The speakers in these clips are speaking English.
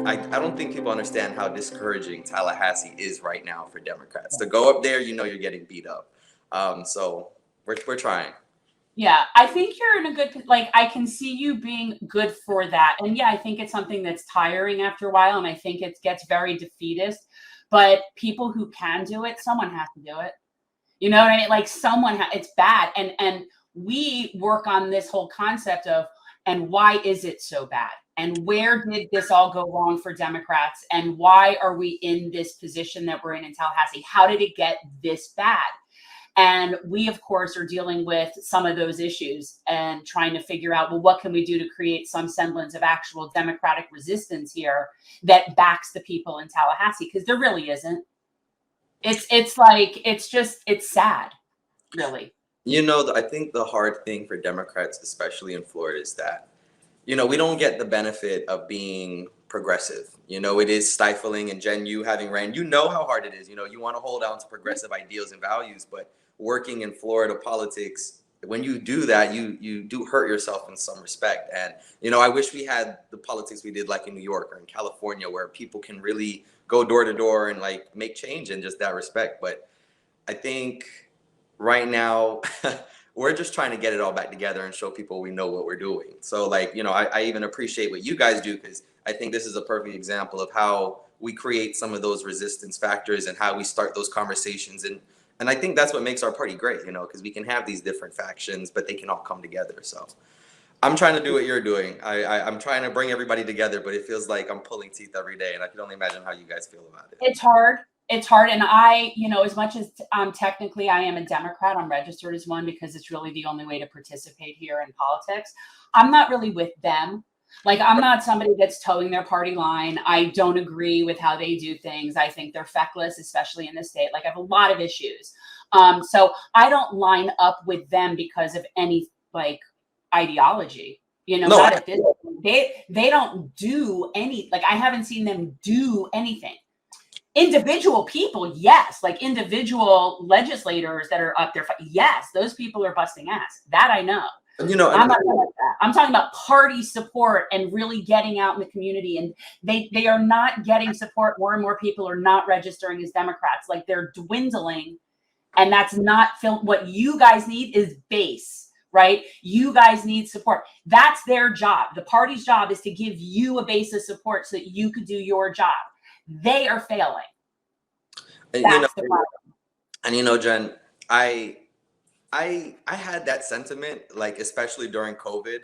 I don't think people understand how discouraging Tallahassee is right now for Democrats. To go up there, you're getting beat up. So we're trying. Yeah, I think you're in a good, like, I can see you being good for that. And yeah, I think it's something that's tiring after a while. And I think it gets very defeatist, but people who can do it, someone has to do it. You know what I mean? Like it's bad. And we work on this whole concept of, and why is it so bad? And where did this all go wrong for Democrats? And why are we in this position that we're in Tallahassee? How did it get this bad? And we, of course, are dealing with some of those issues and trying to figure out, well, what can we do to create some semblance of actual democratic resistance here that backs the people in Tallahassee? Because there really isn't. It's like, it's sad, really. I think the hard thing for Democrats, especially in Florida, is that, we don't get the benefit of being progressive. It is stifling. And Jen, you having ran, how hard it is. You want to hold on to progressive ideals and values, but working in Florida politics, when you do that, you do hurt yourself in some respect. And, I wish we had the politics we did like in New York or in California, where people can really go door to door and like make change in just that respect. But I think right now we're just trying to get it all back together and show people we know what we're doing. So like, I even appreciate what you guys do, because I think this is a perfect example of how we create some of those resistance factors and how we start those conversations. And I think that's what makes our party great, because we can have these different factions, but they can all come together. So I'm trying to do what you're doing. I'm trying to bring everybody together, but it feels like I'm pulling teeth every day. And I can only imagine how you guys feel about it. It's hard. It's hard. And I, as much as technically I am a Democrat, I'm registered as one because it's really the only way to participate here in politics. I'm not really with them. Like, I'm not somebody that's towing their party line. I don't agree with how they do things. I think they're feckless, especially in this state. Like, I have a lot of issues. So I don't line up with them because of any like ideology. Not at this point. They don't do any, like, I haven't seen them do anything. Individual people, yes, like individual legislators that are up there, yes, those people are busting ass. That I know. I'm not like that. I'm talking about party support and really getting out in the community. And they are not getting support. More and more people are not registering as Democrats. Like, they're dwindling. And that's not what you guys need is base, right? You guys need support. That's their job. The party's job is to give you a base of support so that you could do your job. They are failing. That's the problem. And Jen, I had that sentiment, like, especially during COVID,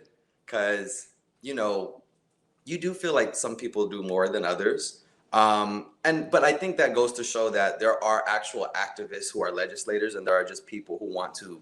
because, you do feel like some people do more than others. But I think that goes to show that there are actual activists who are legislators, and there are just people who want to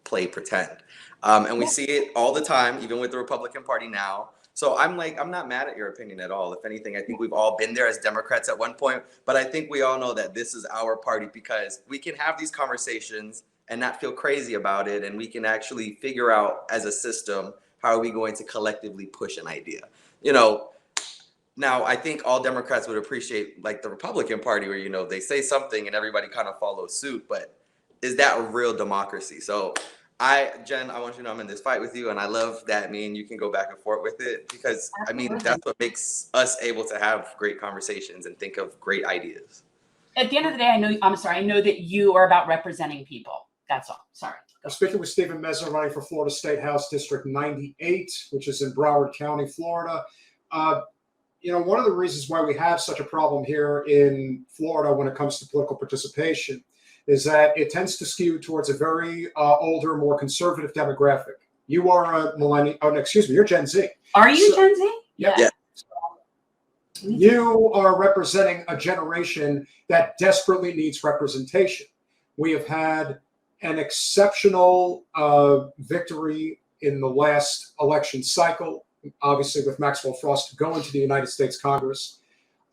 play pretend. And we see it all the time, even with the Republican Party now. So I'm not mad at your opinion at all. If anything, I think we've all been there as Democrats at one point, but I think we all know that this is our party because we can have these conversations and not feel crazy about it. And we can actually figure out as a system, how are we going to collectively push an idea? Now I think all Democrats would appreciate like the Republican Party where, they say something and everybody kind of follows suit, but is that a real democracy? So Jen, I want you to know I'm in this fight with you, and I love that me and you can go back and forth with it because that's what makes us able to have great conversations and think of great ideas. At the end of the day, I know that you are about representing people. That's all. Sorry. I'm speaking with Stephen Meza, running for Florida State House District 98, which is in Broward County, Florida. One of the reasons why we have such a problem here in Florida when it comes to political participation is that it tends to skew towards a very older, more conservative demographic. You are a millennial. Oh, no, excuse me. You're Gen Z. Are you Gen Z? Yeah. You are representing a generation that desperately needs representation. We have had an exceptional victory in the last election cycle, obviously with Maxwell Frost going to the United States Congress.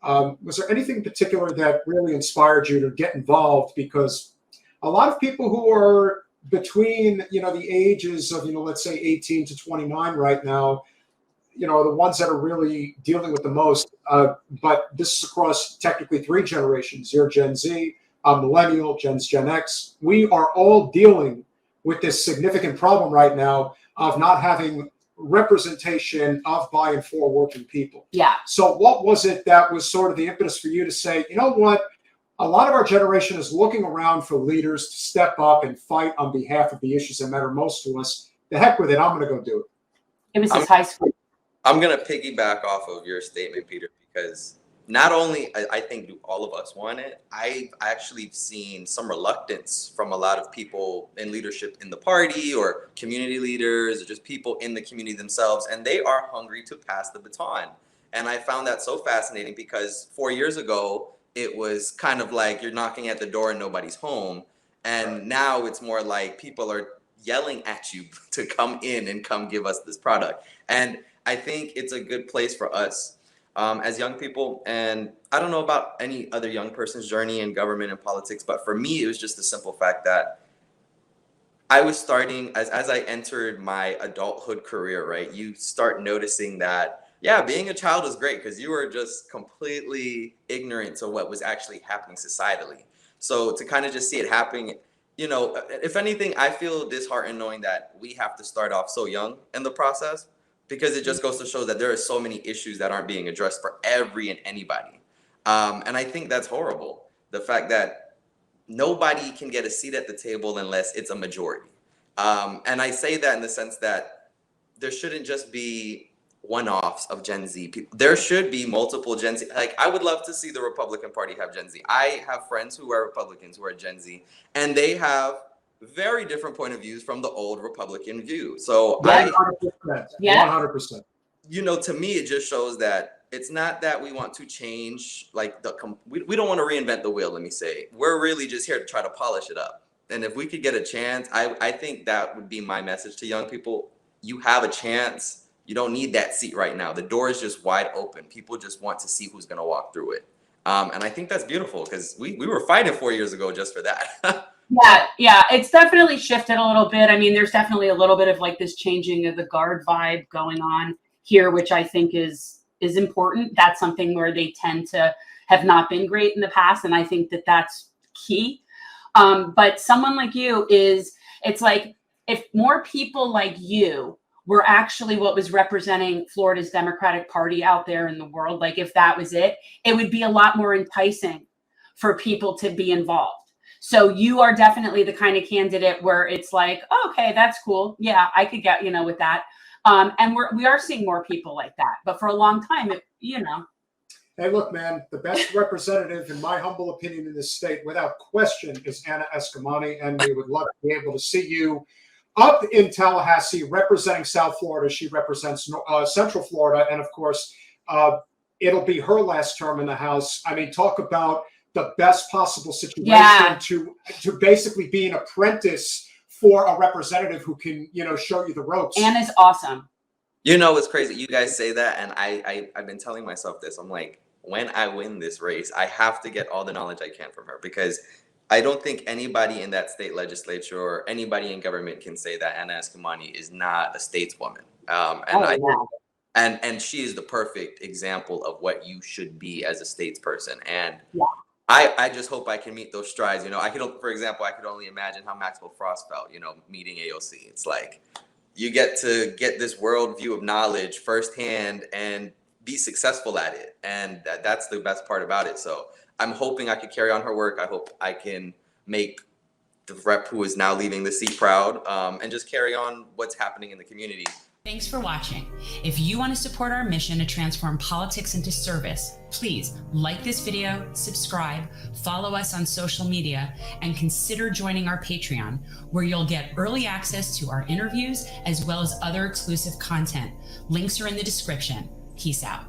Was there anything in particular that really inspired you to get involved? Because a lot of people who are between, the ages of, let's say 18 to 29 right now, the ones that are really dealing with the most. But this is across technically 3 generations. You're Gen Z, Millennial, Gen X. We are all dealing with this significant problem right now of not having representation of, by, and for working people. Yeah. So what was it that was sort of the impetus for you to say, you know what, a lot of our generation is looking around for leaders to step up and fight on behalf of the issues that matter most to us. The heck with it, I'm going to go do it. It was his high school. I'm going to piggyback off of your statement, Peter, because not only I think do all of us want it, I've actually seen some reluctance from a lot of people in leadership in the party or community leaders or just people in the community themselves, and they are hungry to pass the baton. And I found that so fascinating because 4 years ago, it was kind of like you're knocking at the door and nobody's home. And now it's more like people are yelling at you to come in and come give us this product. And I think it's a good place for us as young people. And I don't know about any other young person's journey in government and politics, but for me, it was just the simple fact that I was starting, as I entered my adulthood career, right? You start noticing that, yeah, being a child was great because you were just completely ignorant to what was actually happening societally. So to kind of just see it happening, you know, if anything, I feel disheartened knowing that we have to start off so young in the process, because it just goes to show that there are so many issues that aren't being addressed for every and anybody. And I think that's horrible. The fact that nobody can get a seat at the table unless it's a majority. And I say that in the sense that there shouldn't just be one-offs of Gen Z people. There should be multiple Gen Z. Like, I would love to see the Republican Party have Gen Z. I have friends who are Republicans who are Gen Z, and they have very different point of views from the old Republican view. So 100%. Yeah. 100%. you know, to me, it just shows that it's not that we want to change, like we don't want to reinvent the wheel. Let me say, we're really just here to try to polish it up. And if we could get a chance, I think that would be my message to young people. You have a chance. You don't need that seat right now. The door is just wide open. People just want to see who's going to walk through it. And I think that's beautiful because we were fighting 4 years ago just for that. Yeah, it's definitely shifted a little bit. I mean, there's definitely a little bit of like this changing of the guard vibe going on here, which I think is important. That's something where they tend to have not been great in the past, and I think that that's key. But someone like you it's like if more people like you were actually what was representing Florida's Democratic Party out there in the world, like if that was it, it would be a lot more enticing for people to be involved. So you are definitely the kind of candidate where it's like, oh, okay, that's cool. Yeah, I could get, with that. And we are seeing more people like that. But for a long time, Hey, look, man, the best representative, in my humble opinion, in this state, without question, is Anna Eskamani. And we would love to be able to see you up in Tallahassee representing South Florida. She represents Central Florida. And of course, it'll be her last term in the House. I mean, talk about the best possible situation to basically be an apprentice for a representative who can, show you the ropes. Anna's awesome. It's crazy. You guys say that, and I've been telling myself this. I'm like, when I win this race, I have to get all the knowledge I can from her, because I don't think anybody in that state legislature or anybody in government can say that Anna Eskamani is not a stateswoman. And she is the perfect example of what you should be as a statesperson. And I just hope I can meet those strides. For example, I could only imagine how Maxwell Frost felt, meeting AOC. It's like you get to get this worldview of knowledge firsthand and be successful at it. And that's the best part about it. So I'm hoping I could carry on her work. I hope I can make the rep who is now leaving the seat proud, and just carry on what's happening in the community. Thanks for watching. If you want to support our mission to transform politics into service, please like this video, subscribe, follow us on social media, and consider joining our Patreon, where you'll get early access to our interviews as well as other exclusive content. Links are in the description. Peace out.